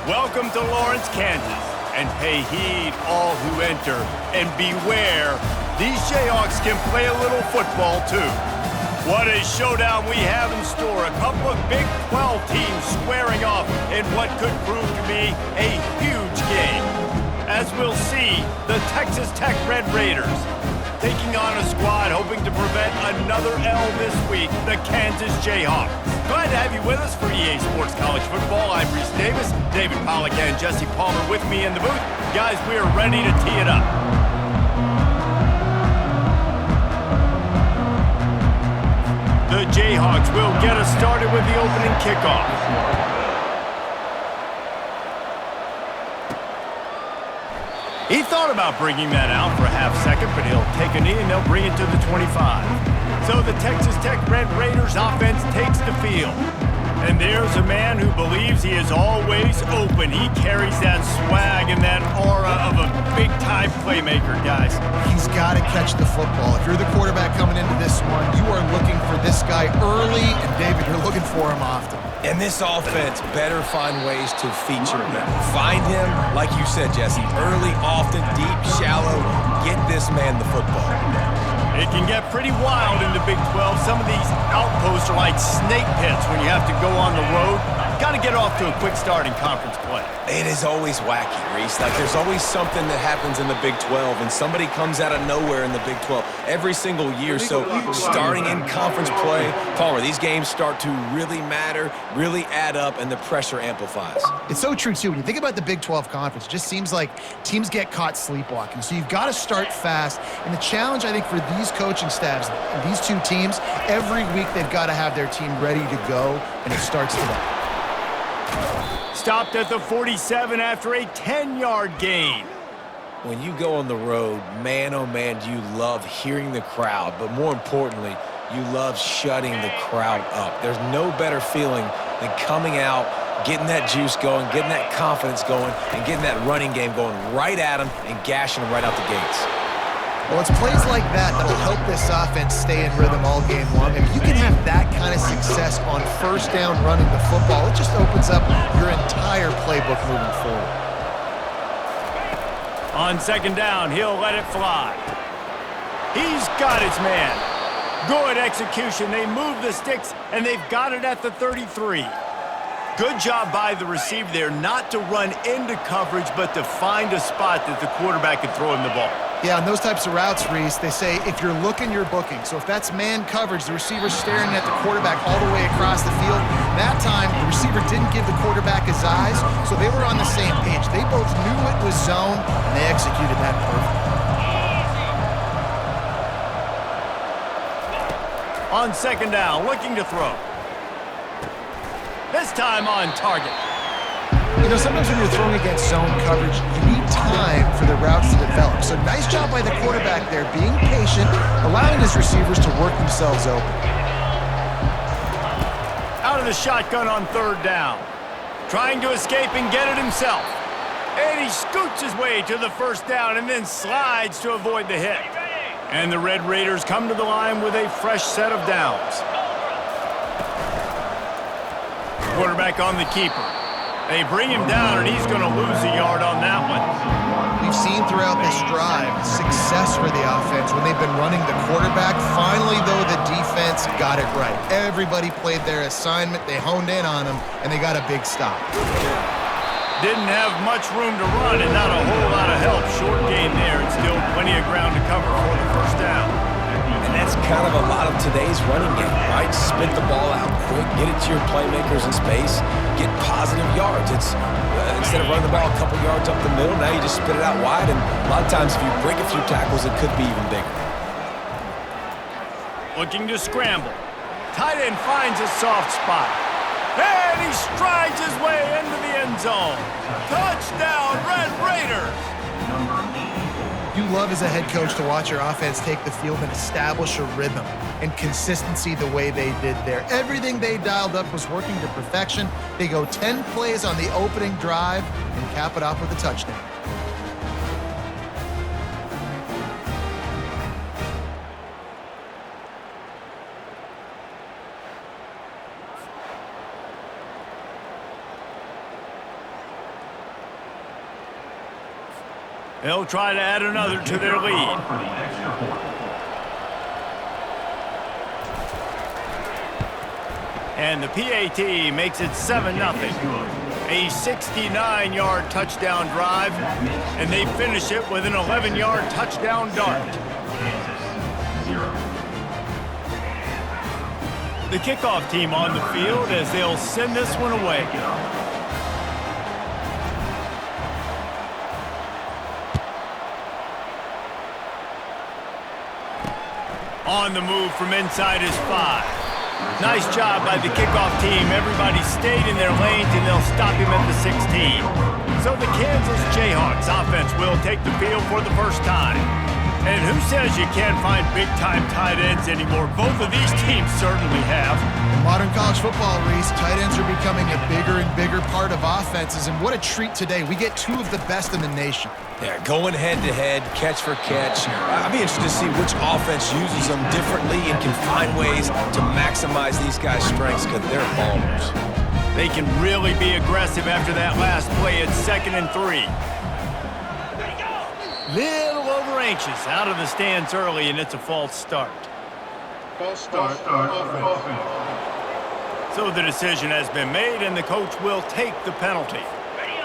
Welcome to Lawrence, Kansas, and pay heed all who enter, and beware, these Jayhawks can play a little football too. What a showdown we have in store. A couple of Big 12 teams squaring off in what could prove to be a huge game. As we'll see, the Texas Tech Red Raiders taking on a squad hoping to prevent another L this week, the Kansas Jayhawks. Glad to have you with us for EA Sports College Football. I'm Reese Davis, David Pollack and Jesse Palmer with me in the booth. Guys, we are ready to tee it up. The Jayhawks will get us started with the opening kickoff. He thought about bringing that out for a half second, but he'll take a knee and they'll bring it to the 25. So the Texas Tech Red Raiders offense takes the field. And there's a man who believes he is always open. He carries that swag and that aura of a big-time playmaker, guys. He's got to catch the football. If you're the quarterback coming into this one, you are looking for this guy early, and David, you're looking for him often. And this offense better find ways to feature him. Find him, like you said, Jesse, early, often, deep, shallow. Get this man the football. It can get pretty wild in the Big 12. Some of these outposts are like snake pits when you have to go on the road. Got to get off to a quick start in conference play. It is always wacky, Reese. Like, there's always something that happens in the Big 12, and somebody comes out of nowhere in the Big 12 every single year. So starting in conference play, Palmer, these games start to really matter, really add up, and the pressure amplifies. It's so true, too. When you think about the Big 12 Conference, it just seems like teams get caught sleepwalking. So you've got to start fast. And the challenge, I think, for these coaching staffs, these two teams, every week they've got to have their team ready to go, and it starts today. Stopped at the 47 after a 10-yard gain. When you go on the road, man, oh man, do you love hearing the crowd, but more importantly, you love shutting the crowd up. There's no better feeling than coming out, getting that juice going, getting that confidence going, and getting that running game going right at them and gashing them right out the gates. Well, it's plays like that that'll help this offense stay in rhythm all game long. If you can have that kind of success on first down running the football, it just opens up your entire playbook moving forward. On second down, he'll let it fly. He's got his man. Good execution. They move the sticks, and they've got it at the 33. Good job by the receiver there not to run into coverage, but to find a spot that the quarterback can throw him the ball. Yeah, on those types of routes, Reese, they say if you're looking, you're booking. So if that's man coverage, the receiver's staring at the quarterback all the way across the field. That time, the receiver didn't give the quarterback his eyes, so they were on the same page. They both knew it was zone, and they executed that perfectly. On second down, looking to throw. This time on target. You know, sometimes when you're throwing against zone coverage, you need time for the routes to develop. So nice job by the quarterback there, being patient, allowing his receivers to work themselves open. Out of the shotgun on third down. Trying to escape and get it himself. And he scoots his way to the first down and then slides to avoid the hit. And the Red Raiders come to the line with a fresh set of downs. Quarterback on the keeper. They bring him down, and he's going to lose a yard on that one. We've seen throughout this drive success for the offense when they've been running the quarterback. Finally, though, the defense got it right. Everybody played their assignment. They honed in on him, and they got a big stop. Didn't have much room to run and not a whole lot of help. Short gain there, and still plenty of ground to cover for the first down. And that's kind of a lot of today's running game, right? Spit the ball out quick, get it to your playmakers in space, get positive yards. It's instead of running the ball a couple yards up the middle, now you just spit it out wide, and a lot of times if you break a few tackles, it could be even bigger. Looking to scramble. Tight end finds a soft spot. And he strides his way into the end zone. Touchdown, Red Raiders! You love as a head coach to watch your offense take the field and establish a rhythm and consistency the way they did there. Everything they dialed up was working to perfection. They go 10 plays on the opening drive and cap it off with a touchdown. They'll try to add another to their lead. And the PAT makes it 7-0. A 69-yard touchdown drive, and they finish it with an 11-yard touchdown dart. The kickoff team on the field as they'll send this one away. On the move from inside his 5. Nice job by the kickoff team. Everybody stayed in their lanes, and they'll stop him at the 16. So the Kansas Jayhawks offense will take the field for the first time. And who says you can't find big-time tight ends anymore? Both of these teams certainly have. In modern college football, Reese, tight ends are becoming a bigger and bigger part of offenses, and what a treat today. We get 2 of the best in the nation. Yeah, going head-to-head, catch for catch. I'd be interested to see which offense uses them differently and can find ways to maximize these guys' strengths because they're ballers. They can really be aggressive after that last play at 2nd and 3. Little over anxious out of the stands early, and it's a false start. False start. So the decision has been made, and the coach will take the penalty.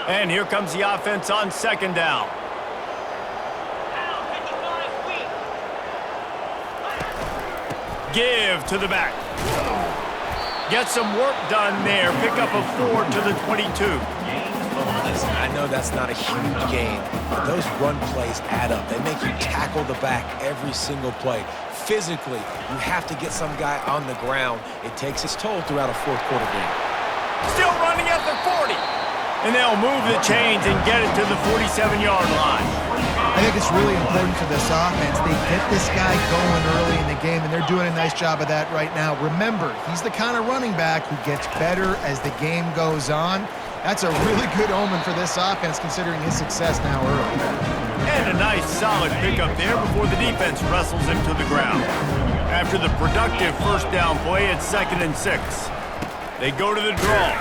And here comes the offense on 2nd down. Give to the back. Get some work done there. Pick up a 4 to the 22. Listen, I know that's not a huge gain, but those run plays add up. They make you tackle the back every single play. Physically, you have to get some guy on the ground. It takes its toll throughout a fourth-quarter game. Still running at the 40. And they'll move the chains and get it to the 47-yard line. I think it's really important for this offense. They get this guy going early in the game, and they're doing a nice job of that right now. Remember, he's the kind of running back who gets better as the game goes on. That's a really good omen for this offense, considering his success now early. And a nice, solid pickup there before the defense wrestles him to the ground. After the productive first down play at 2nd and 6. They go to the draw.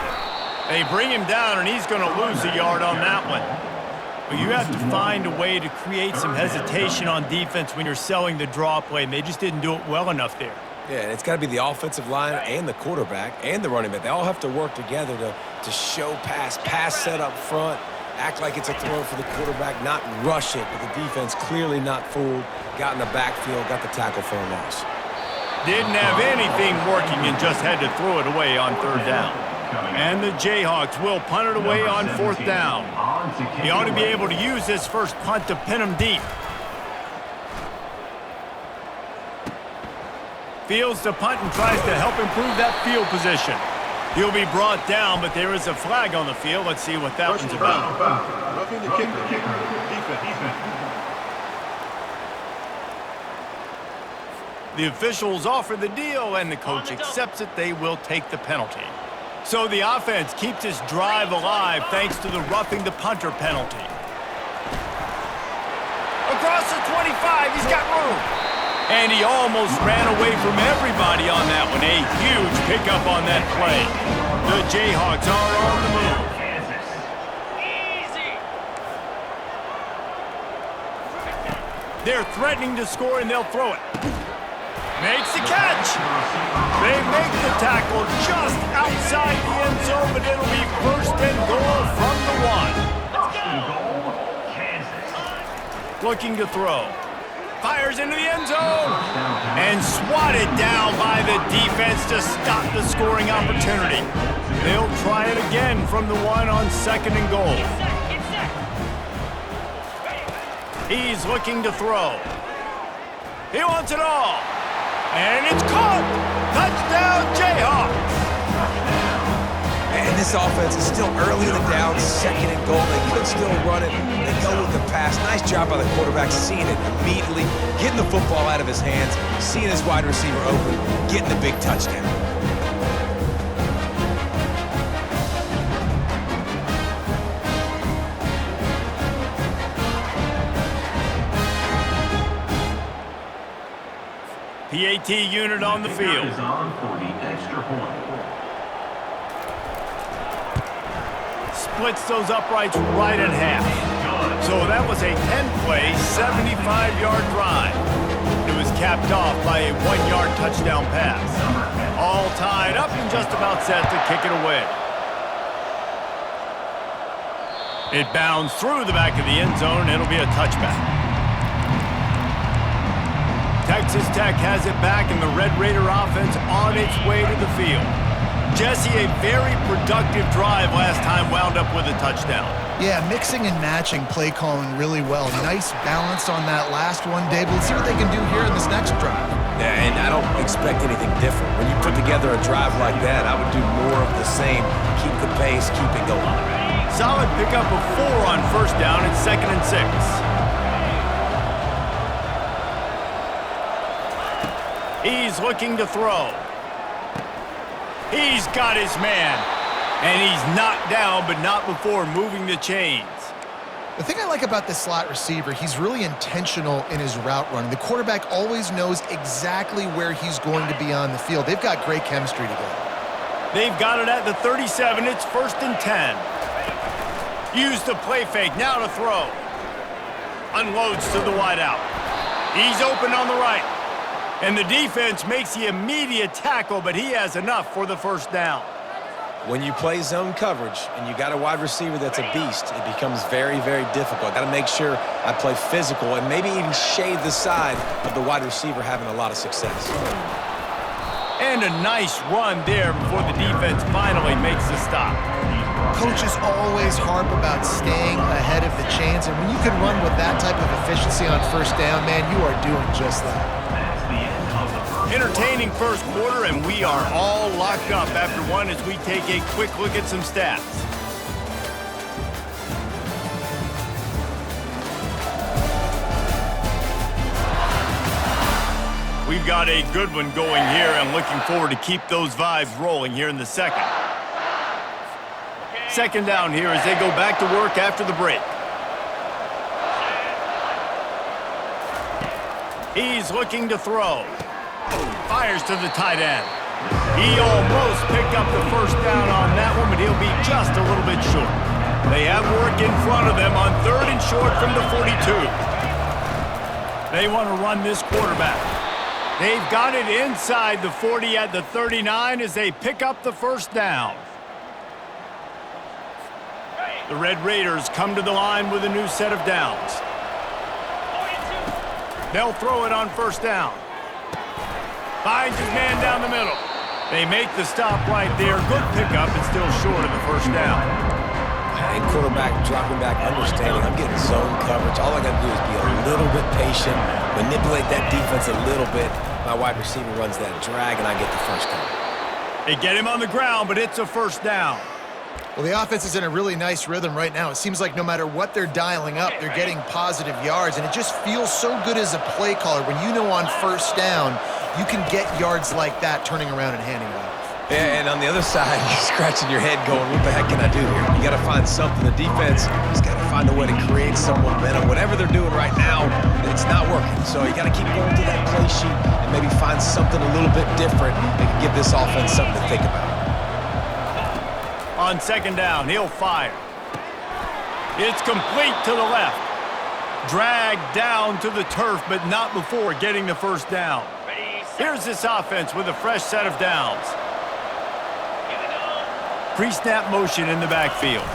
They bring him down, and he's going to lose a yard on that one. But you have to find a way to create some hesitation on defense when you're selling the draw play, and they just didn't do it well enough there. Yeah, and it's got to be the offensive line and the quarterback and the running back. They all have to work together to show pass set up front, act like it's a throw for the quarterback, not rush it, but the defense clearly not fooled, got in the backfield, got the tackle for a loss. Didn't have anything working and just had to throw it away on 3rd down. And the Jayhawks will punt it away on 4th down. He ought to be able to use this first punt to pin him deep. Fields the punt and tries to help improve that field position. He'll be brought down, but there is a flag on the field. Let's see what that one's about. Roughing the kicker. Defense. The officials offer the deal, and the coach accepts it. They will take the penalty. So the offense keeps this drive alive thanks to the roughing the punter penalty. Across the 25, he's got room. And he almost ran away from everybody on that one. A huge pickup on that play. The Jayhawks are on the move. They're threatening to score, and they'll throw it. Makes the catch. They make the tackle just outside the end zone, but it'll be 1st and goal from the 1. Looking to throw. Fires into the end zone. And swatted down by the defense to stop the scoring opportunity. They'll try it again from the 1 on 2nd and goal. He's looking to throw. He wants it all. And it's caught! Touchdown, Jayhawks! And this offense is still early in the down, 2nd and goal. They could still run it. They go with the pass. Nice job by the quarterback, seeing it immediately, getting the football out of his hands, seeing his wide receiver open, getting the big touchdown. PAT unit on the field. Splits those uprights right in half. So that was a 10-play, 75-yard drive. It was capped off by a 1-yard touchdown pass. All tied up and just about set to kick it away. It bounds through the back of the end zone, and it'll be a touchback. Texas Tech has it back, and the Red Raider offense on its way to the field. Jesse, a very productive drive last time wound up with a touchdown. Yeah, mixing and matching play calling really well. Nice balance on that last one, Dave. Let's see what they can do here in this next drive. Yeah, and I don't expect anything different. When you put together a drive like that, I would do more of the same. Keep the pace, keep it going. Solid pickup of 4 on first down and 2nd and 6. He's looking to throw. He's got his man. And he's knocked down, but not before moving the chains. The thing I like about this slot receiver, he's really intentional in his route running. The quarterback always knows exactly where he's going to be on the field. They've got great chemistry together. They've got it at the 37. It's 1st and 10. Use the play fake. Now to throw. Unloads to the wideout. He's open on the right. And the defense makes the immediate tackle, but he has enough for the first down. When you play zone coverage and you got a wide receiver that's a beast, it becomes very, very difficult. Got to make sure I play physical and maybe even shade the side of the wide receiver having a lot of success. And a nice run there before the defense finally makes the stop. Coaches always harp about staying ahead of the chains, and when you can run with that type of efficiency on first down, man, you are doing just that. Entertaining first quarter, and we are all locked up after one as we take a quick look at some stats. We've got a good one going here, and looking forward to keep those vibes rolling here in the second. Second down here as they go back to work after the break. He's looking to throw. Fires to the tight end. He almost picked up the first down on that one, but he'll be just a little bit short. They have work in front of them on 3rd and short from the 42. They want to run this quarterback. They've got it inside the 40 at the 39 as they pick up the first down. The Red Raiders come to the line with a new set of downs. They'll throw it on first down. Finds his man down the middle. They make the stop right there. Good pickup and still short of the first down. And quarterback dropping back, understanding I'm getting zone coverage. All I got to do is be a little bit patient, manipulate that defense a little bit. My wide receiver runs that drag, and I get the first down. They get him on the ground, but it's a first down. Well, the offense is in a really nice rhythm right now. It seems like no matter what they're dialing up, they're getting positive yards, and it just feels so good as a play caller when you know on first down you can get yards like that turning around and handing it off. Yeah, and on the other side, you're scratching your head going, what the heck can I do here? You got to find something. The defense has got to find a way to create some momentum. Whatever they're doing right now, it's not working. So you got to keep going to that play sheet and maybe find something a little bit different that can give this offense something to think about. On second down, he'll fire. It's complete to the left. Dragged down to the turf, but not before getting the first down. Here's this offense with a fresh set of downs. Pre-snap motion in the backfield.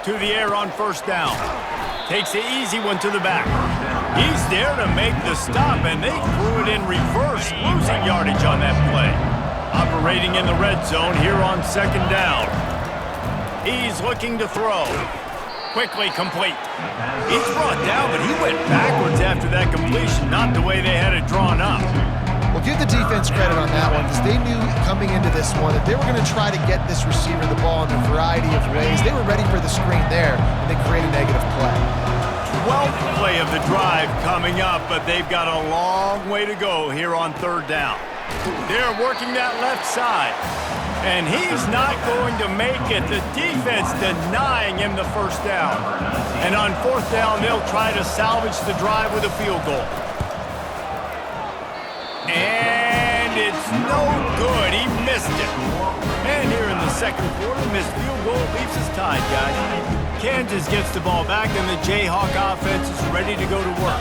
To the air on first down. Takes the easy one to the back. He's there to make the stop, and they threw it in reverse, losing yardage on that play. Operating in the red zone here on second down. He's looking to throw. Quickly complete. He's brought down, but he went backwards after that completion, not the way they had it drawn up. Well, give the defense credit on that one because they knew coming into this one that they were going to try to get this receiver the ball in a variety of ways. They were ready for the screen there, and they created a negative play. 12th play of the drive coming up, but they've got a long way to go here on third down. They're working that left side, and he's not going to make it. The defense denying him the first down. And on fourth down, they'll try to salvage the drive with a field goal. And it's no good. He missed it. And here in the second quarter. Missed field goal leaves us tied, guys. Kansas gets the ball back, and the Jayhawk offense is ready to go to work.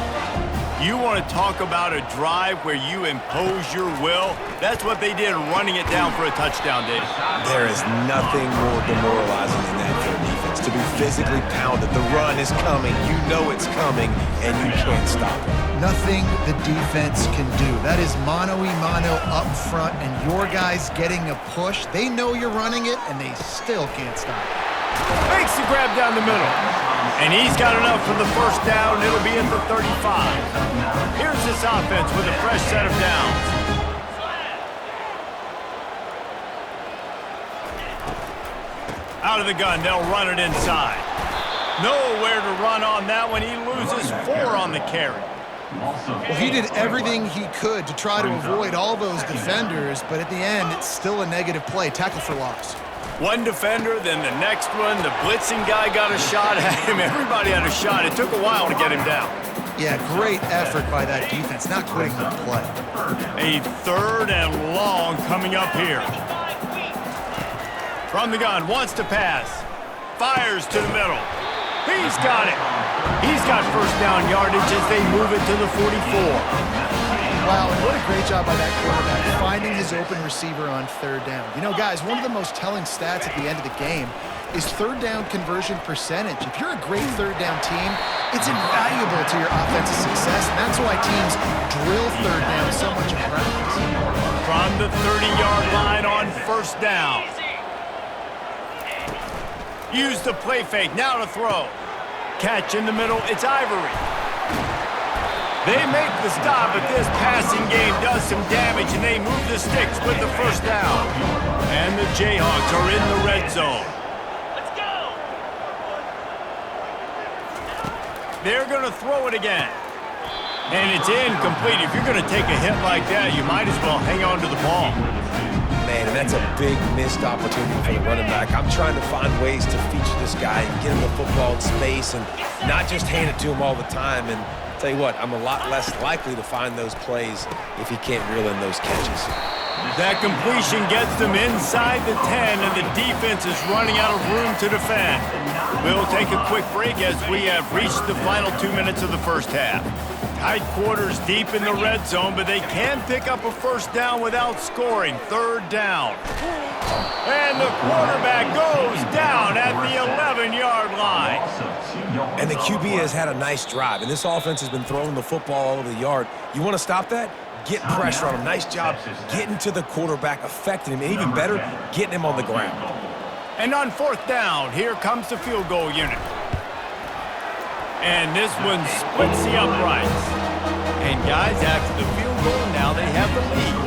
You want to talk about a drive where you impose your will? That's what they did, running it down for a touchdown, Dave. There is nothing more demoralizing than that for a defense. To be physically pounded, the run is coming, you know it's coming, and you can't stop it. Nothing the defense can do. That is mano-a-mano up front, and your guys getting a push. They know you're running it, and they still can't stop it. Makes the grab down the middle. And he's got enough for the first down. It'll be at the 35. Here's this offense with a fresh set of downs. Out of the gun, they'll run it inside. Nowhere to run on that one. He loses 4 on the carry. Well, he did everything he could to try to avoid all those defenders, but at the end, it's still a negative play. Tackle for loss. One defender, then the next one. The blitzing guy got a shot at him. Everybody had a shot. It took a while to get him down. Yeah, great effort by that defense, not quitting the play. A 3rd and long coming up here. From the gun, wants to pass. Fires to the middle. He's got it. He's got first down yardage as they move it to the 44. Wow, and what a great job by that quarterback, finding his open receiver on 3rd down. You know, guys, one of the most telling stats at the end of the game is 3rd down conversion percentage. If you're a great 3rd down team, it's invaluable to your offensive success, and that's why teams drill 3rd down so much in practice. From the 30-yard line on first down. Use the play fake, now to throw. Catch in the middle, it's Ivory. They make the stop, but this passing game does some damage, and they move the sticks with the first down. And the Jayhawks are in the red zone. Let's go! They're going to throw it again. And it's incomplete. If you're going to take a hit like that, you might as well hang on to the ball. Man, and that's a big missed opportunity for the running back. I'm trying to find ways to feature this guy and get him the football in space and not just hand it to him all the time. And tell you what, I'm a lot less likely to find those plays if he can't reel in those catches. That completion gets them inside the 10, and the defense is running out of room to defend. We'll take a quick break as we have reached the final 2 minutes of the first half. Tight quarters deep in the red zone, but they can pick up a first down without scoring. 3rd down. And the quarterback goes down at the 11-yard line. And the QB has had a nice drive, and this offense has been throwing the football all over the yard. You want to stop that? Get pressure on him. Nice job getting to the quarterback, affecting him, and even better, getting him on the ground. And on 4th down, here comes the field goal unit. And this one splits the uprights. And guys, after the field goal, now they have the lead.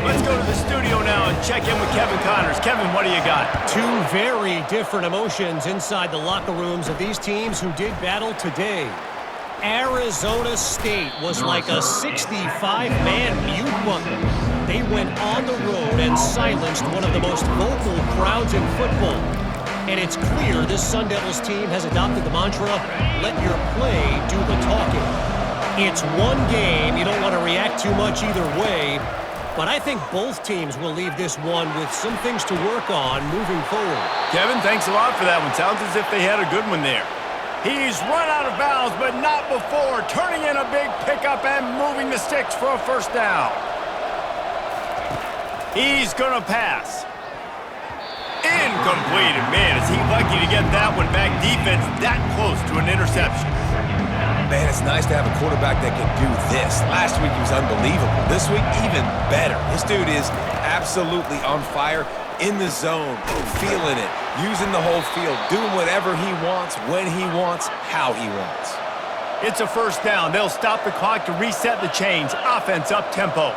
Let's go to the studio now and check in with Kevin Connors. Kevin, what do you got? 2 very different emotions inside the locker rooms of these teams who did battle today. Arizona State was like a 65-man mute button. They went on the road and silenced one of the most vocal crowds in football. And it's clear this Sun Devils team has adopted the mantra, let your play do the talking. It's one game, you don't want to react too much either way, but I think both teams will leave this one with some things to work on moving forward. Kevin, thanks a lot for that one. Sounds as if they had a good one there. He's run out of bounds, but not before, turning in a big pickup and moving the sticks for a first down. He's going to pass. Incomplete. And man, is he lucky to get that one back. Defense that close to an interception. Man, it's nice to have a quarterback that can do this. Last week he was unbelievable. This week, even better. This dude is absolutely on fire, in the zone, feeling it, using the whole field, doing whatever he wants, when he wants, how he wants. It's a first down. They'll stop the clock to reset the chains. Offense up tempo.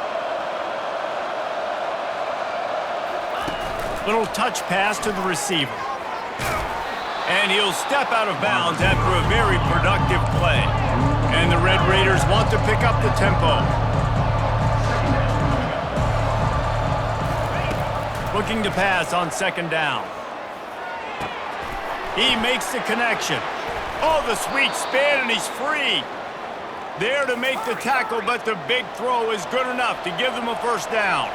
Little touch pass to the receiver. And he'll step out of bounds after a very productive play. And the Red Raiders want to pick up the tempo. Looking to pass on 2nd down. He makes the connection. Oh, the sweet spin, and he's free. There to make the tackle, but the big throw is good enough to give them a first down.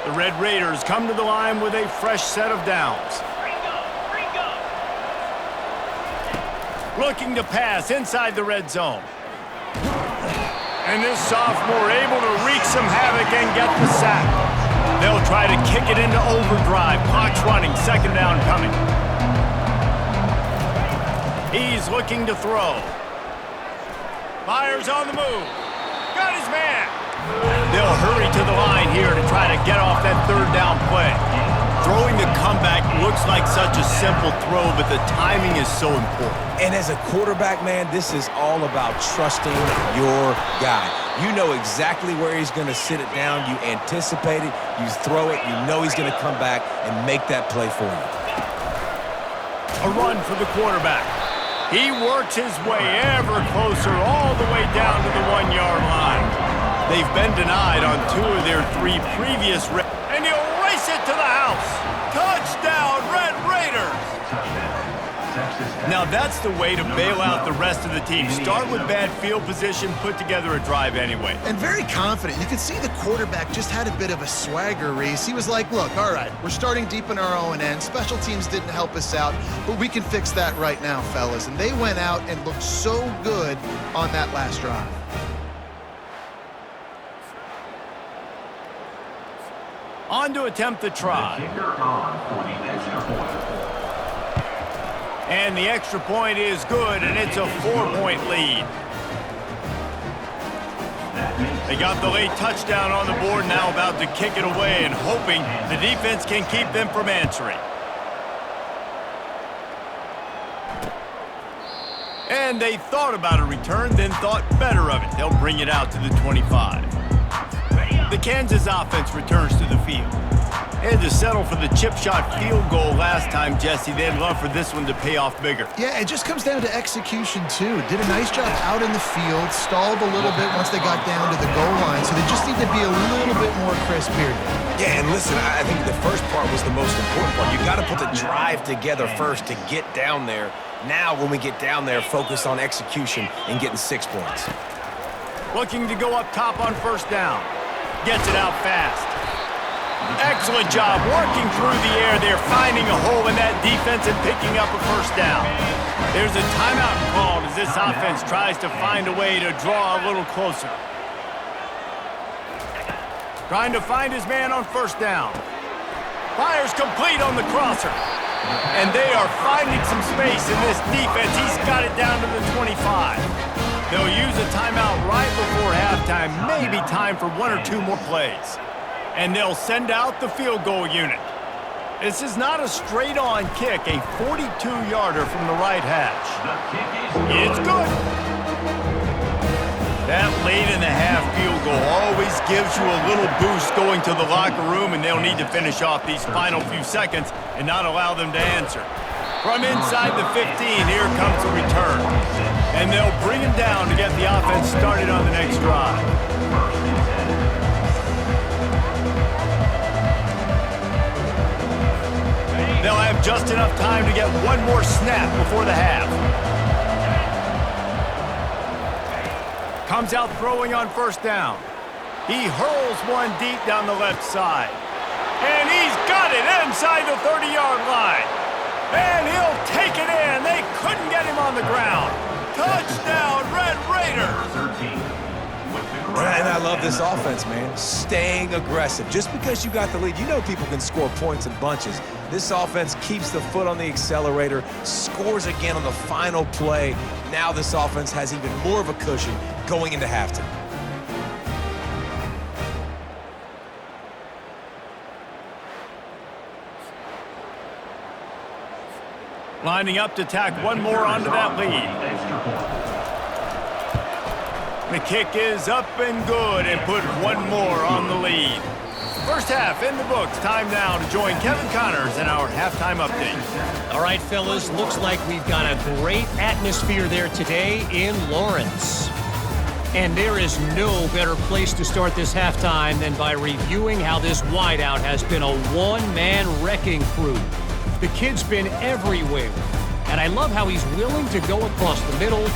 The Red Raiders come to the line with a fresh set of downs. Looking to pass inside the red zone. And this sophomore able to wreak some havoc and get the sack. They'll try to kick it into overdrive. Clock's running, second down coming. He's looking to throw. Fires on the move. Got his man. They'll hurry to the line here to try to get off that third down play. Throwing the comeback looks like such a simple throw, but the timing is so important. And as a quarterback, man, this is all about trusting your guy. You know exactly where he's going to sit it down. You anticipate it. You throw it. You know he's going to come back and make that play for you. A run for the quarterback. He works his way ever closer all the way down to the 1-yard line. They've been denied on 2 of their 3 previous and he'll race it to the house. Touchdown, Red Raiders! Now that's the way to bail out the rest of the team. Start with bad field position, put together a drive anyway. And very confident. You could see the quarterback just had a bit of a swagger, Reese. He was like, look, all right, we're starting deep in our own end. Special teams didn't help us out, but we can fix that right now, fellas. And they went out and looked so good on that last drive. On to attempt the try. And the extra point is good, and it's a 4-point lead. They got the late touchdown on the board, now about to kick it away and hoping the defense can keep them from answering. And they thought about a return, then thought better of it. They'll bring it out to the 25. The Kansas offense returns to the field. They had to settle for the chip shot field goal last time, Jesse. They'd love for this one to pay off bigger. Yeah, it just comes down to execution, too. Did a nice job out in the field, stalled a little bit once they got down to the goal line, so they just need to be a little bit more crisp here. Yeah, and listen, I think the first part was the most important part. You got to put the drive together first to get down there. Now, when we get down there, focus on execution and getting 6 points. Looking to go up top on first down. Gets it out fast. Excellent job working through the air. They're finding a hole in that defense and picking up a first down. There's a timeout called as this offense tries to find a way to draw a little closer. Trying to find his man on first down. Fires complete on the crosser. And they are finding some space in this defense. He's got it down to the 25. They'll use a timeout right before halftime, maybe time for 1 or 2 more plays. And they'll send out the field goal unit. This is not a straight-on kick, a 42-yarder from the right hash. It's good. That late-in-the-half field goal always gives you a little boost going to the locker room, and they'll need to finish off these final few seconds and not allow them to answer. From inside the 15, here comes the return. And they'll bring him down to get the offense started on the next drive. They'll have just enough time to get 1 more snap before the half. Comes out throwing on first down. He hurls one deep down the left side. And he's got it inside the 30-yard line. And he'll take it in. They couldn't get him on the ground. Touchdown, Red Raiders! And I love this offense, man. Staying aggressive. Just because you got the lead, you know people can score points in bunches. This offense keeps the foot on the accelerator, scores again on the final play. Now this offense has even more of a cushion going into halftime. Lining up to tack 1 more onto that lead. The kick is up and good and put 1 more on the lead. First half in the books. Time now to join Kevin Connors in our halftime update. All right, fellas, looks like we've got a great atmosphere there today in Lawrence. And there is no better place to start this halftime than by reviewing how this wideout has been a one-man wrecking crew. The kid's been everywhere, and I love how he's willing to go across the middle,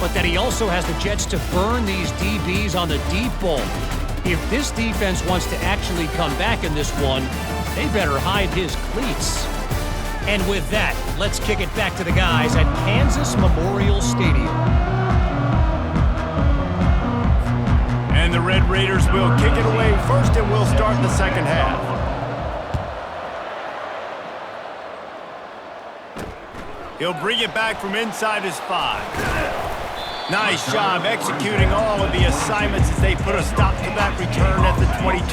but that he also has the jets to burn these DBs on the deep ball. If this defense wants to actually come back in this one, they better hide his cleats. And with that, let's kick it back to the guys at Kansas Memorial Stadium. And the Red Raiders will kick it away first, and we'll start the second half. He'll bring it back from inside his 5. Nice job executing all of the assignments as they put a stop to that return at the 22.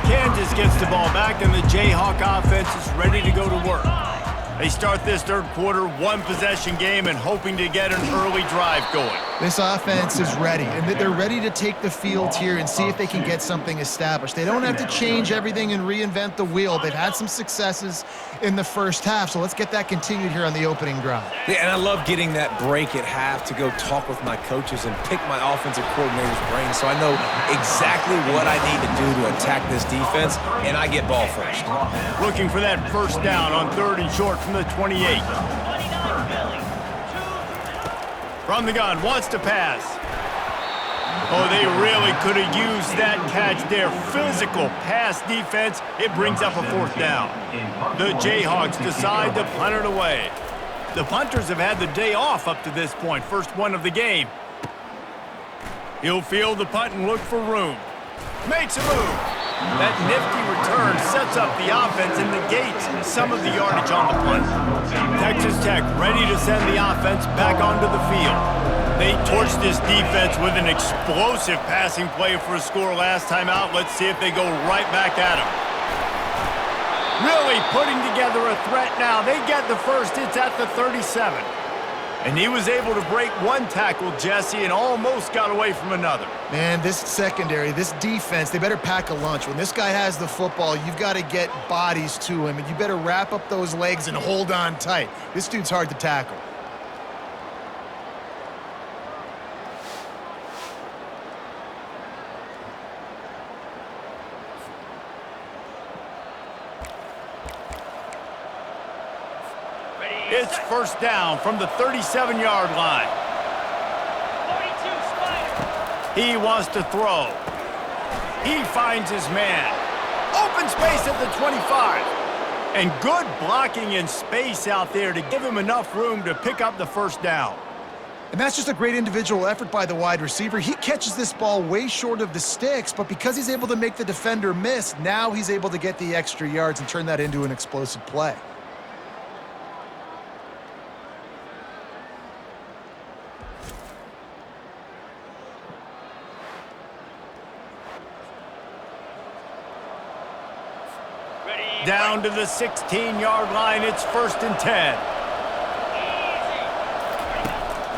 Kansas gets the ball back, and the Jayhawk offense is ready to go to work. They start this third quarter one-possession game and hoping to get an early drive going. This offense is ready, and they're ready to take the field here and see if they can get something established. They don't have to change everything and reinvent the wheel. They've had some successes in the first half, so let's get that continued here on the opening drive. Yeah, and I love getting that break at half to go talk with my coaches and pick my offensive coordinator's brain so I know exactly what I need to do to attack this defense, and I get ball first. Looking for that first down on 3rd and short from the 28. From the gun, wants to pass. Oh, they really could have used that catch there. Physical pass defense. It brings up a 4th down. The Jayhawks decide to punt it away. The punters have had the day off up to this point. First one of the game. He'll field the punt and look for room. Makes a move. That nifty return sets up the offense and negates some of the yardage on the punt. Texas Tech ready to send the offense back onto the field. They torched this defense with an explosive passing play for a score last time out. Let's see if they go right back at him. Really putting together a threat now. They get the first. It's at the 37. And he was able to break one tackle, Jesse, and almost got away from another. Man, this secondary, this defense, they better pack a lunch. When this guy has the football, you've got to get bodies to him, and you better wrap up those legs and hold on tight. This dude's hard to tackle. It's first down from the 37-yard line. He wants to throw. He finds his man. Open space at the 25. And good blocking in space out there to give him enough room to pick up the first down. And that's just a great individual effort by the wide receiver. He catches this ball way short of the sticks, but because he's able to make the defender miss, now he's able to get the extra yards and turn that into an explosive play. Down to the 16-yard line, it's 1st and 10.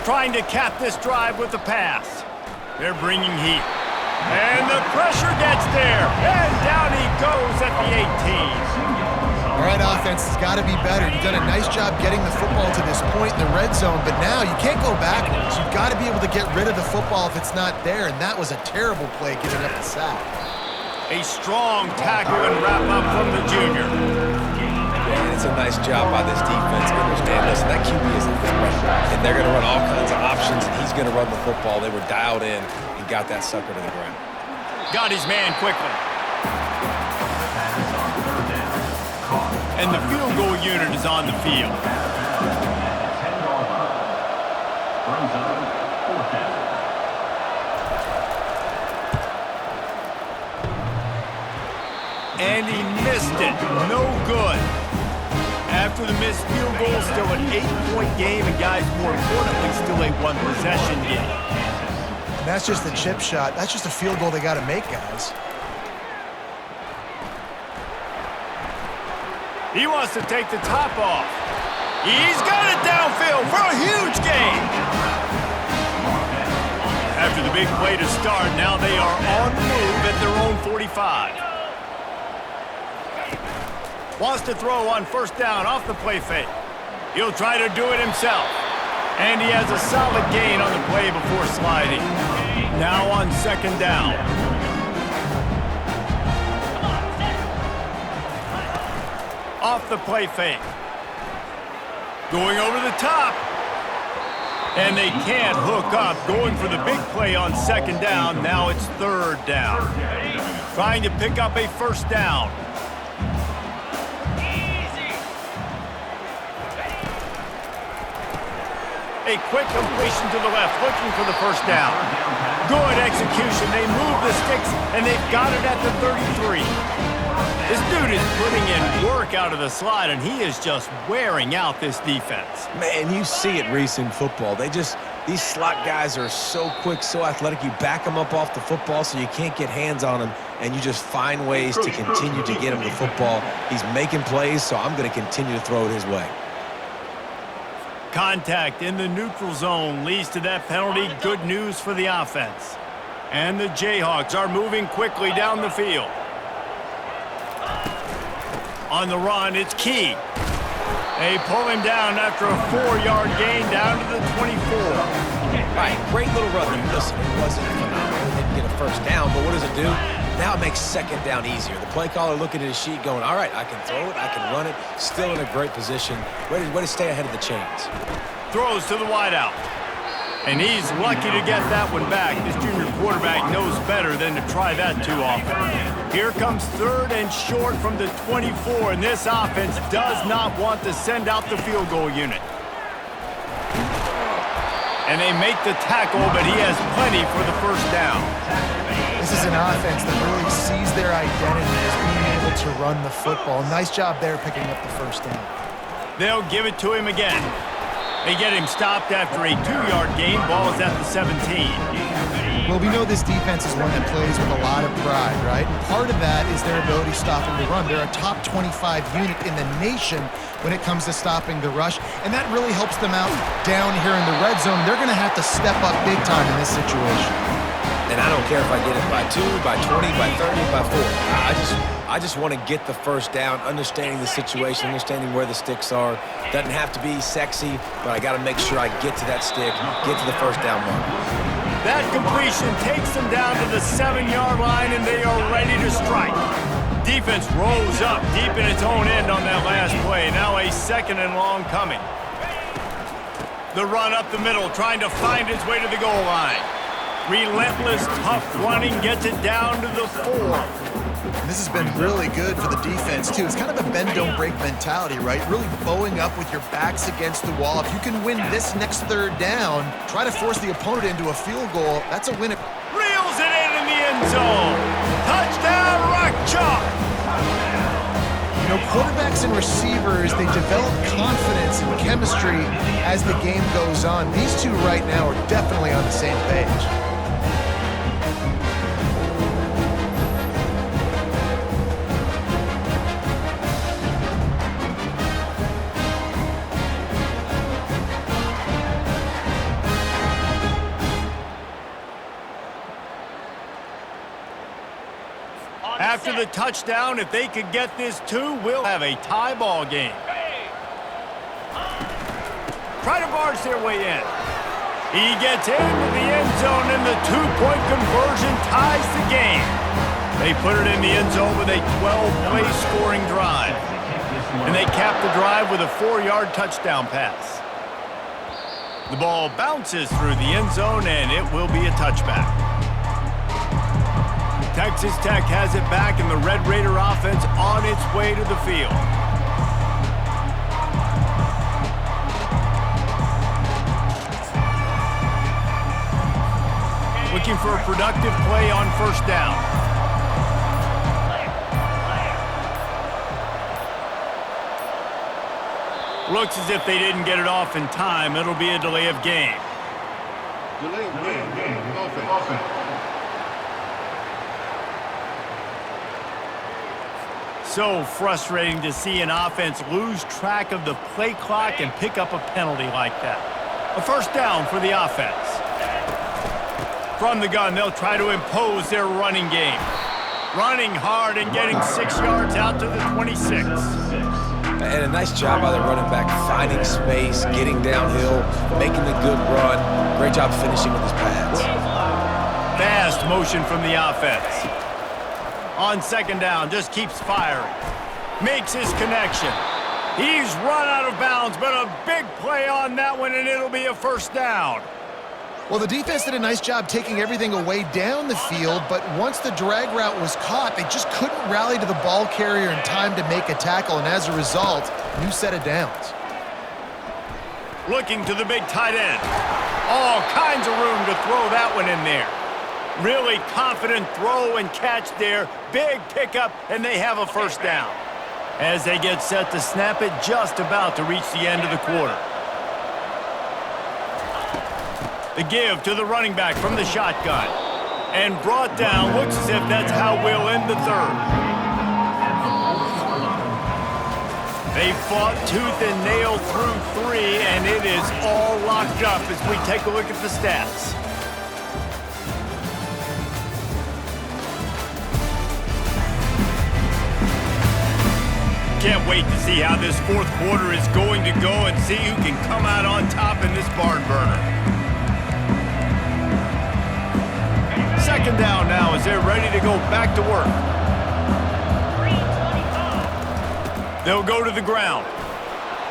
Trying to cap this drive with the pass. They're bringing heat. And the pressure gets there. And down he goes at the 18. All right, offense has got to be better. You've done a nice job getting the football to this point in the red zone, but now you can't go backwards. You've got to be able to get rid of the football if it's not there, and that was a terrible play giving up the sack. A strong tackle and wrap up from the junior. And it's a nice job by this defense. Understand, listen, that QB is a threat. And they're going to run all kinds of options, and he's going to run the football. They were dialed in and got that sucker to the ground. Got his man quickly. And the field goal unit is on the field. And he missed it. No good. After the missed field goal, still an 8-point game, and guys, more importantly, still a one-possession game. And that's just a chip shot. That's just a field goal they got to make, guys. He wants to take the top off. He's got it downfield for a huge gain. After the big play to start, now they are on the move at their own 45. Wants to throw on first down off the play fake. He'll try to do it himself. And he has a solid gain on the play before sliding. Now on 2nd down. Off the play fake. Going over the top. And they can't hook up. Going for the big play on second down. Now it's third down. Trying to pick up a first down. A quick completion to the left, looking for the first down. Good execution. They move the sticks, and they've got it at the 33. This dude is putting in work out of the slot, and he is just wearing out this defense. Man, you see it, Reese, in football. These slot guys are so quick, so athletic. You back them up off the football so you can't get hands on them, and you just find ways to continue to get him the football. He's making plays, so I'm going to continue to throw it his way. Contact in the neutral zone leads to that penalty. Good news for the offense. And the Jayhawks are moving quickly down the field. On the run, it's Key. They pull him down after a 4-yard gain down to the 24. Right, great little run. Listen, it wasn't phenomenal. They didn't get a first down, but what does it do? Now it makes second down easier. The play caller looking at his sheet going, all right, I can throw it, I can run it, still in a great position. Way to stay ahead of the chains. Throws to the wideout. And he's lucky to get that one back. This junior quarterback knows better than to try that too often. Here comes third and short from the 24, and this offense does not want to send out the field goal unit. And they make the tackle, but he has plenty for the first down. This is an offense that really sees their identity as being able to run the football. Nice job there picking up the first down. They'll give it to him again. They get him stopped after a 2-yard gain. Ball is at the 17. Well, we know this defense is one that plays with a lot of pride, right? And part of that is their ability stopping the run. They're a top 25 unit in the nation when it comes to stopping the rush, and that really helps them out down here in the red zone. They're going to have to step up big time in this situation. And I don't care if I get it by 2, by 20, by 30, by 4. I just want to get the first down, understanding the situation, understanding where the sticks are. Doesn't have to be sexy, but I got to make sure I get to that stick, get to the first down mark. That completion takes them down to the 7-yard line, and they are ready to strike. Defense rose up deep in its own end on that last play. Now a second and long coming. The run up the middle, trying to find its way to the goal line. Relentless, tough running gets it down to the 4. This has been really good for the defense, too. It's kind of a bend-don't-break mentality, right? Really bowing up with your backs against the wall. If you can win this next third down, try to force the opponent into a field goal, that's a win. Reels it in the end zone. Touchdown, Rock Chalk. You know, quarterbacks and receivers, they develop confidence and chemistry as the game goes on. These two right now are definitely on the same page. After the touchdown, if they could get this too, we'll have a tie ball game. Try to barge their way in. He gets into the end zone, and the 2-point conversion ties the game. They put it in the end zone with a 12-play scoring drive. And they cap the drive with a 4-yard touchdown pass. The ball bounces through the end zone, and it will be a touchback. Texas Tech has it back, and the Red Raider offense on its way to the field. Looking for a productive play on first down. Looks as if they didn't get it off in time. It'll be a delay of game. Delay of game. Offense. So frustrating to see an offense lose track of the play clock and pick up a penalty like that. A first down for the offense. From the gun, they'll try to impose their running game. Running hard and getting 6 yards out to the 26. And a nice job by the running back, finding space, getting downhill, making the good run. Great job finishing with his pads. Fast motion from the offense. On second down, just keeps firing. Makes his connection. He's run out of bounds, but a big play on that one, and it'll be a first down. Well, the defense did a nice job taking everything away down the field, but once the drag route was caught, they just couldn't rally to the ball carrier in time to make a tackle, and as a result, new set of downs. Looking to the big tight end. All kinds of room to throw that one in there. Really confident throw and catch there. Big pickup, and they have a first down. As they get set to snap it, just about to reach the end of the quarter. The give to the running back from the shotgun. And brought down, looks as if that's how we'll end the third. They fought tooth and nail through 3, and it is all locked up as we take a look at the stats. Can't wait to see how this fourth quarter is going to go and see who can come out on top in this barn burner. Second down now as they're ready to go back to work. They'll go to the ground.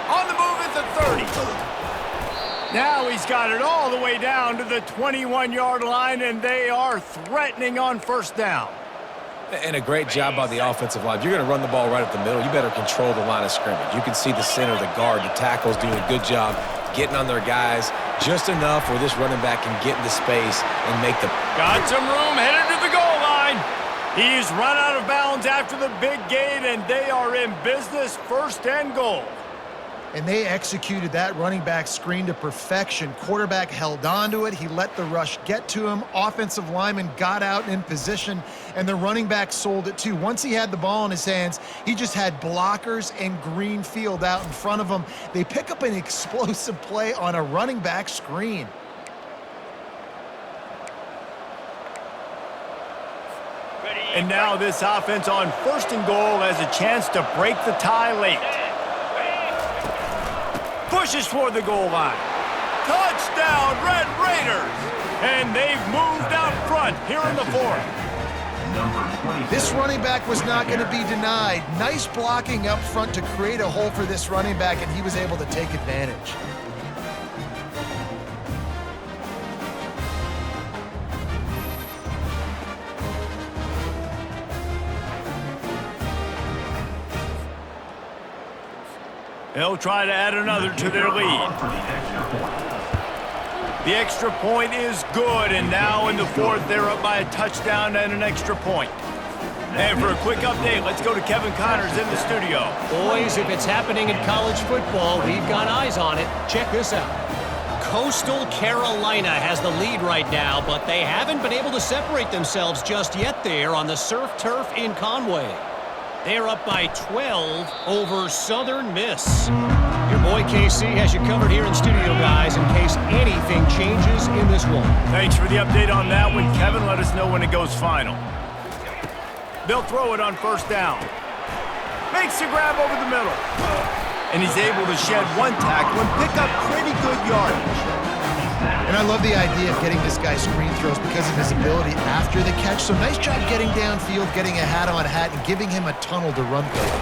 On the move at the 30. Now he's got it all the way down to the 21-yard line, and they are threatening on first down. And a great job by the offensive line. If you're going to run the ball right up the middle, you better control the line of scrimmage. You can see the center, the guard, the tackles doing a good job getting on their guys just enough where this running back can get into space and make the... Got some room, headed to the goal line. He's run out of bounds after the big gain, and they are in business, first and goal. And they executed that running back screen to perfection. Quarterback held on to it. He let the rush get to him. Offensive lineman got out in position, and the running back sold it too. Once he had the ball in his hands, he just had blockers and green field out in front of him. They pick up an explosive play on a running back screen. And now this offense on first and goal has a chance to break the tie late. Pushes toward the goal line. Touchdown, Red Raiders! And they've moved out front here in the fourth. This running back was not going to be denied. Nice blocking up front to create a hole for this running back, and he was able to take advantage. They'll try to add another to their lead. The extra point is good, and now in the fourth, they're up by a touchdown and an extra point. And for a quick update, let's go to Kevin Connors in the studio. Boys, if it's happening in college football, we've got eyes on it. Check this out. Coastal Carolina has the lead right now, but they haven't been able to separate themselves just yet there on the surf turf in Conway. They're up by 12 over Southern Miss. Your boy KC has you covered here in studio, guys, in case anything changes in this one. Thanks for the update on that one, Kevin. Let us know when it goes final. They'll throw it on first down. Makes the grab over the middle. And he's able to shed one tackle and pick up pretty good yardage. And I love the idea of getting this guy screen throws because of his ability after the catch. So nice job getting downfield, getting a hat-on-hat, and giving him a tunnel to run through.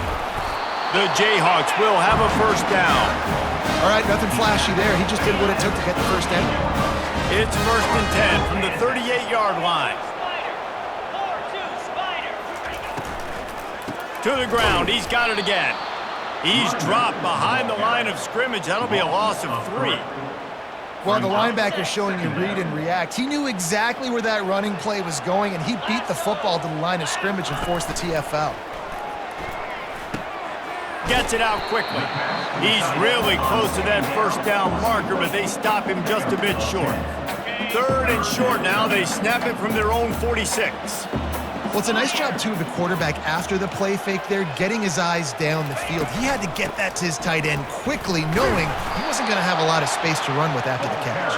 The Jayhawks will have a first down. All right, nothing flashy there. He just did what it took to get the first down. It's first and 10 from the 38-yard line. To the ground. He's got it again. He's dropped behind the line of scrimmage. That'll be a loss of 3. Well, the linebacker's showing you read and react. He knew exactly where that running play was going, and he beat the football to the line of scrimmage and forced the TFL. Gets it out quickly. He's really close to that first down marker, but they stop him just a bit short. Third and short now. They snap it from their own 46. Well, it's a nice job, too, of the quarterback after the play fake there, getting his eyes down the field. He had to get that to his tight end quickly, knowing he wasn't going to have a lot of space to run with after the catch.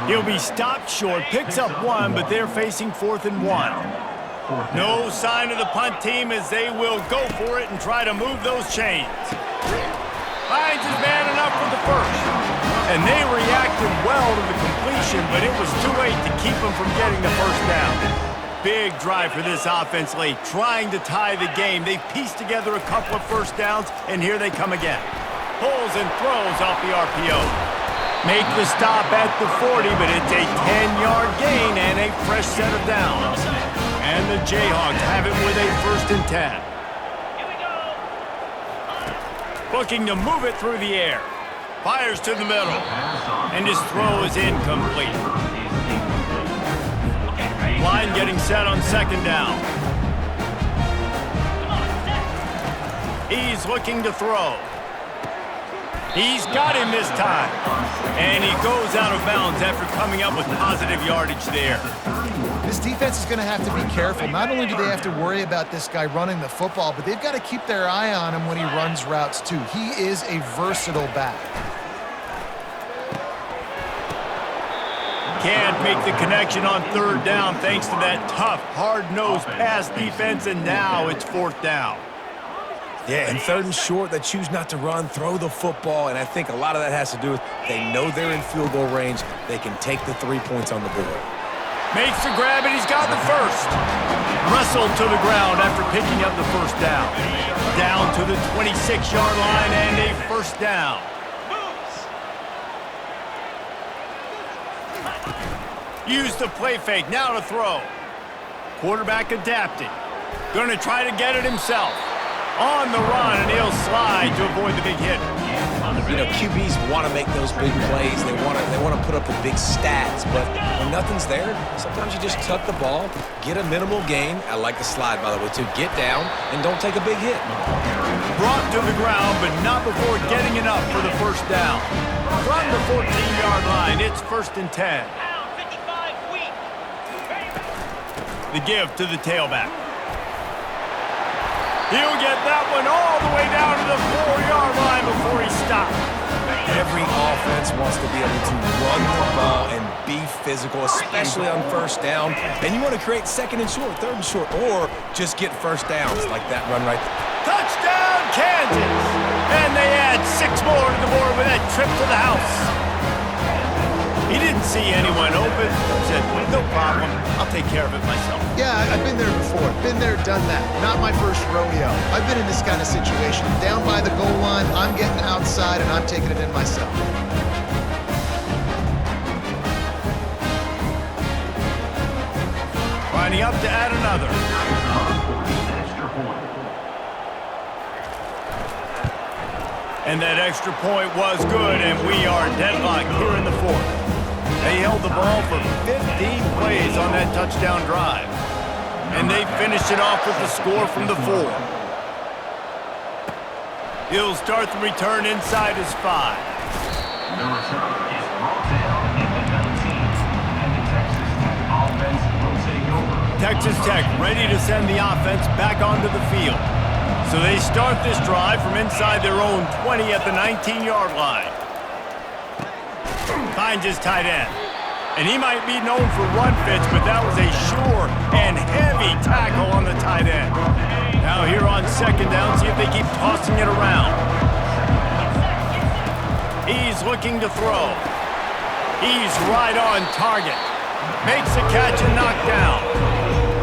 He'll be stopped short, picks up 1, but they're facing 4th and 1. No sign of the punt team as they will go for it and try to move those chains. Finds his man enough for the first. And they reacted well to the completion, but it was too late to keep him from getting the first down. big drive for this offense late, trying to tie the game. They've pieced together a couple of first downs, and here they come again. Pulls and throws off the RPO. Make the stop at the 40, but it's a 10-yard gain and a fresh set of downs. And the Jayhawks have it with a 1st and 10. Looking to move it through the air. Fires to the middle. And his throw is incomplete. Line getting set on 2nd down. He's looking to throw. He's got him this time. And he goes out of bounds after coming up with positive yardage there. This defense is going to have to be careful. Not only do they have to worry about this guy running the football, but they've got to keep their eye on him when he runs routes too. He is a versatile back. Can't make the connection on 3rd down thanks to that tough, hard-nosed pass defense, and now it's 4th down. Yeah, and 3rd and short, they choose not to run, throw the football, and I think a lot of that has to do with they know they're in field goal range. They can take the 3 points on the board. Makes the grab, and he's got the first. Wrestled to the ground after picking up the 1st down. Down to the 26-yard line and a 1st down. Use the play fake, now to throw. Quarterback adapting. Going to try to get it himself. On the run, and he'll slide to avoid the big hit. You know, QBs want to make those big plays. They want to put up the big stats, but when nothing's there, sometimes you just tuck the ball, get a minimal gain. I like the slide, by the way, too. Get down and don't take a big hit. Brought to the ground, but not before getting enough for the 1st down. From the 14-yard line, it's 1st and 10. The give to the tailback. He'll get that one all the way down to the 4-yard line before he stops. Every offense wants to be able to run the ball and be physical, especially on 1st down. And you want to create 2nd and short, 3rd and short, or just get 1st downs like that run right there. Touchdown, Kansas! And they add 6 more to the board with that trip to the house. He didn't see anyone open. Said, no problem. I'll take care of it myself. Yeah, I've been there before. Been there, done that. Not my first rodeo. I've been in this kind of situation. Down by the goal line, I'm getting outside, and I'm taking it in myself. Lining up to add another. And that extra point was good, and we are deadlocked here in the 4th. They held the ball for 15 plays on that touchdown drive. And they finished it off with the score from the 4. He'll start the return inside his 5. The return is brought down in the 19th, and the Texas Tech offense will take over. Texas Tech ready to send the offense back onto the field. So they start this drive from inside their own 20 at the 19-yard line. Finds his tight end. And he might be known for run fits, but that was a sure and heavy tackle on the tight end. Now here on 2nd down, see if they keep tossing it around. He's looking to throw. He's right on target. Makes a catch and knocked down.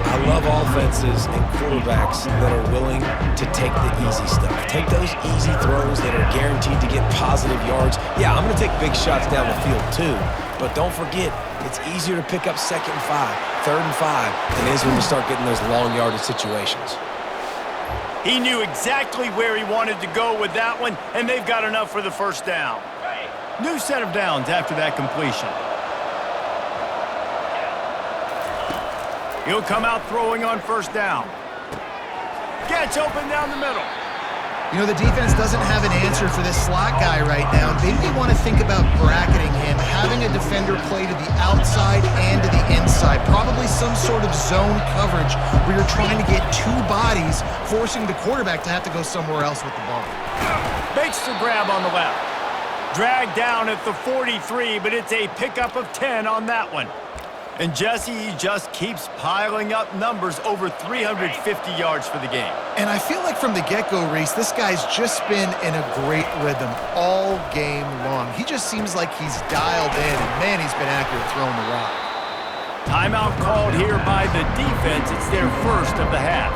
I love offenses and quarterbacks that are willing to take the easy stuff. Take those easy throws that are guaranteed to get positive yards. Yeah, I'm going to take big shots down the field too, but don't forget, it's easier to pick up 2nd and 5, 3rd and 5 than it is when you start getting those long yardage situations. He knew exactly where he wanted to go with that one, and they've got enough for the 1st down. New set of downs after that completion. He'll come out throwing on 1st down. Gets open down the middle. You know, the defense doesn't have an answer for this slot guy right now. Maybe they want to think about bracketing him, having a defender play to the outside and to the inside. Probably some sort of zone coverage where you're trying to get 2 bodies, forcing the quarterback to have to go somewhere else with the ball. Makes the grab on the left. Dragged down at the 43, but it's a pickup of 10 on that one. And Jesse just keeps piling up numbers, over 350 yards for the game. And I feel like from the get-go, Reese, this guy's just been in a great rhythm all game long. He just seems like he's dialed in, and man, he's been accurate throwing the rock. Timeout called here by the defense. It's their first of the half.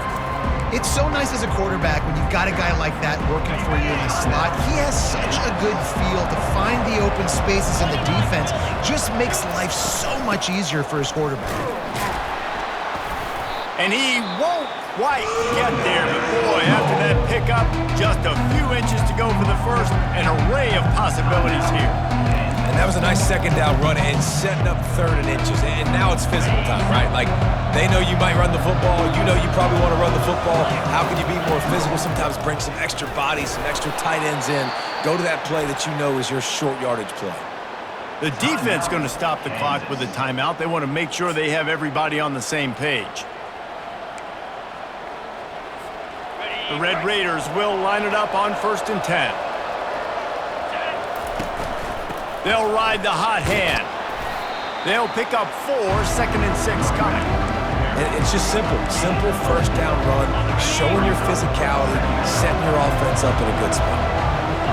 It's so nice as a quarterback when you've got a guy like that working for you in the slot. He has such a good feel to find the open spaces in the defense. Just makes life so much easier for his quarterback. And he won't quite get there, but boy, after that pickup, just a few inches to go for the first, an array of possibilities here. And that was a nice second down run and setting up third and inches. And now it's physical time, right? Like, they know you might run the football. You know you probably want to run the football. How can you be more physical? Sometimes bring some extra bodies, some extra tight ends in. Go to that play that you know is your short yardage play. The defense going to stop the clock with a timeout. They want to make sure they have everybody on the same page. The Red Raiders will line it up on 1st and 10. They'll ride the hot hand. They'll pick up 4, 2nd and 6 coming. It's just simple. Simple first down run, showing your physicality, setting your offense up in a good spot.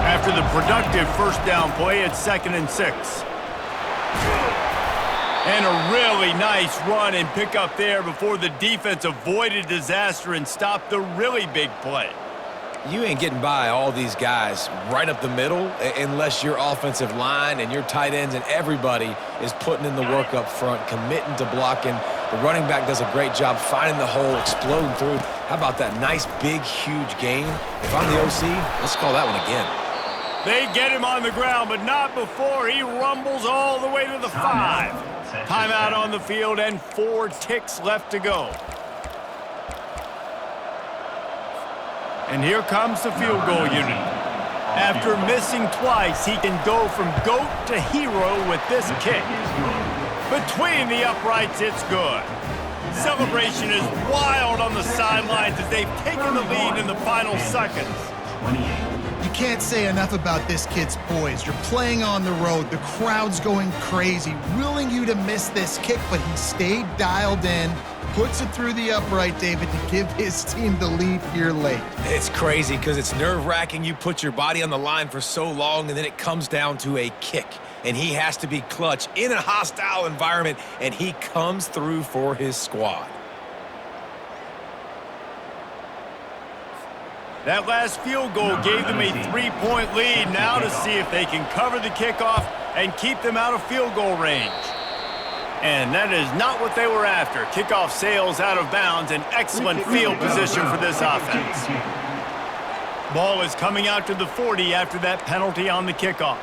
After the productive first down play, it's 2nd and 6. And a really nice run and pick up there before the defense avoided disaster and stopped the really big play. You ain't getting by all these guys right up the middle unless your offensive line and your tight ends and everybody is putting in the work up front, committing to blocking. The running back does a great job finding the hole, exploding through. How about that nice, big, huge gain? If I'm the OC, let's call that one again. They get him on the ground, but not before he rumbles all the way to the 5. Timeout on the field and 4 ticks left to go. And here comes the field goal unit. After missing twice, he can go from GOAT to hero with this kick. Between the uprights, it's good. Celebration is wild on the sidelines as they've taken the lead in the final seconds. You can't say enough about this kid's poise. You're playing on the road. The crowd's going crazy, willing you to miss this kick, but he stayed dialed in, puts it through the upright, David, to give his team the lead here late. It's crazy because it's nerve-wracking. You put your body on the line for so long, and then it comes down to a kick. And he has to be clutch in a hostile environment, and he comes through for his squad. That last field goal gave them a 3-point lead. Now to see if they can cover the kickoff and keep them out of field goal range. And that is not what they were after. Kickoff sails out of bounds. An excellent field position for this offense. Ball is coming out to the 40 after that penalty on the kickoff.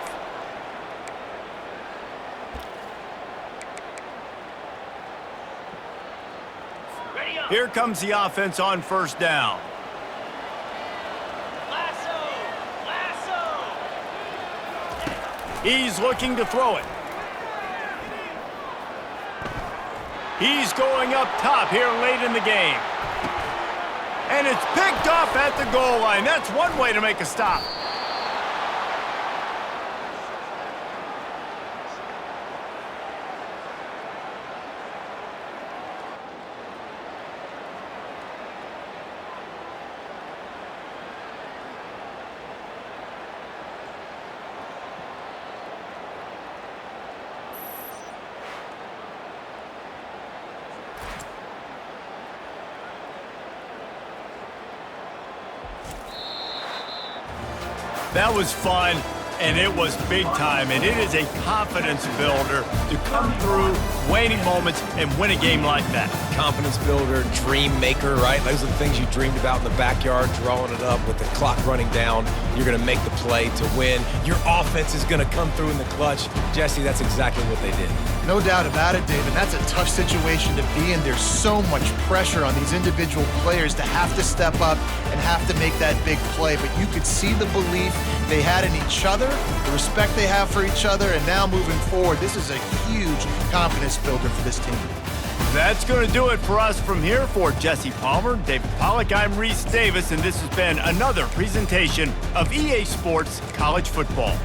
Here comes the offense on 1st down. He's looking to throw it. He's going up top here late in the game. And it's picked off at the goal line. That's one way to make a stop. That was fun, and it was big time, and it is a confidence builder to come through waning moments and win a game like that. Confidence builder, dream maker, right? Those are the things you dreamed about in the backyard, drawing it up with the clock running down. You're going to make the play to win. Your offense is going to come through in the clutch. Jesse, that's exactly what they did. No doubt about it, David. That's a tough situation to be in. There's so much pressure on these individual players to have to step up and have to make that big play. But you could see the belief they had in each other, the respect they have for each other, and now moving forward, this is a huge confidence builder for this team. That's going to do it for us from here. For Jesse Palmer, David Pollack, I'm Reese Davis, and this has been another presentation of EA Sports College Football.